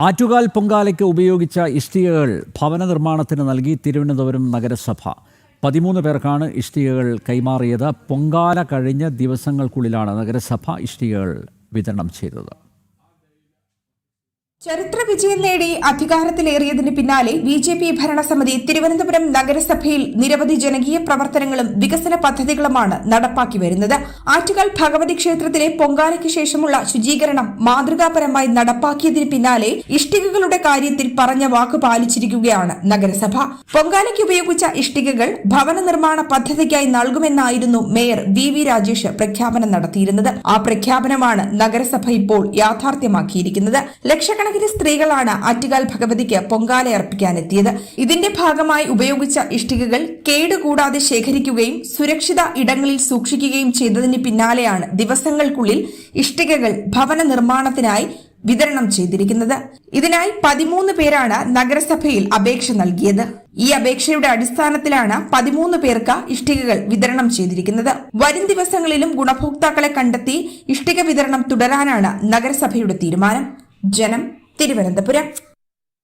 ആറ്റുകാൽ പൊങ്കാലയ്ക്ക് ഉപയോഗിച്ച ഇഷ്ടികകൾ ഭവന നിർമ്മാണത്തിന് നൽകി തിരുവനന്തപുരം നഗരസഭ. 13 പേർക്കാണ് ഇഷ്ടികകൾ കൈമാറിയത്. പൊങ്കാല കഴിഞ്ഞ ദിവസങ്ങൾക്കുള്ളിലാണ് നഗരസഭ ഇഷ്ടികകൾ വിതരണം ചെയ്തത്. ചരിത്ര വിജയം നേടി അധികാരത്തിലേറിയതിന് പിന്നാലെ BJP ഭരണസമിതി തിരുവനന്തപുരം നഗരസഭയിൽ നിരവധി ജനകീയ പ്രവർത്തനങ്ങളും വികസന പദ്ധതികളുമാണ് നടപ്പാക്കി വരുന്നത്. ആറ്റുകാൽ ഭഗവതി ക്ഷേത്രത്തിലെ പൊങ്കാലയ്ക്ക് ശേഷമുള്ള ശുചീകരണം മാതൃകാപരമായി നടപ്പാക്കിയതിന് പിന്നാലെ ഇഷ്ടികകളുടെ കാര്യത്തിൽ പറഞ്ഞ വാക്ക് പാലിച്ചിരിക്കുകയാണ് നഗരസഭ. പൊങ്കാലയ്ക്ക് ഉപയോഗിച്ച ഇഷ്ടികകൾ ഭവന നിർമ്മാണ പദ്ധതിക്കായി നൽകുമെന്നായിരുന്നു മേയർ VV രാജേഷ് പ്രഖ്യാപനം നടത്തിയിരുന്നത്. ആ പ്രഖ്യാപനമാണ് നഗരസഭ ഇപ്പോൾ യാഥാർത്ഥ്യമാക്കിയിരിക്കുന്നത്. ലക്ഷക്കണക്കിന് സ്ത്രീകളാണ് ആറ്റുകാൽ ഭഗവതിക്ക് പൊങ്കാല അർപ്പിക്കാനെത്തിയത്. ഇതിന്റെ ഭാഗമായി ഉപയോഗിച്ച ഇഷ്ടികകൾ കേടുകൂടാതെ ശേഖരിക്കുകയും സുരക്ഷിത ഇടങ്ങളിൽ സൂക്ഷിക്കുകയും ചെയ്തതിന് പിന്നാലെയാണ് ദിവസങ്ങൾക്കുള്ളിൽ ഇഷ്ടികകൾ ഭവന നിർമ്മാണത്തിനായി വിതരണം ചെയ്തിരിക്കുന്നത്. ഇതിനായി 13 പേരാണ് നഗരസഭയിൽ അപേക്ഷ നൽകിയത്. ഈ അപേക്ഷയുടെ അടിസ്ഥാനത്തിലാണ് 13 പേർക്ക് ഇഷ്ടികകൾ വിതരണം ചെയ്തിരിക്കുന്നത്. വരും ദിവസങ്ങളിലും ഗുണഭോക്താക്കളെ കണ്ടെത്തി ഇഷ്ടിക വിതരണം തുടരാനാണ് നഗരസഭയുടെ തീരുമാനം. ജനം, തിരുവനന്തപുരം.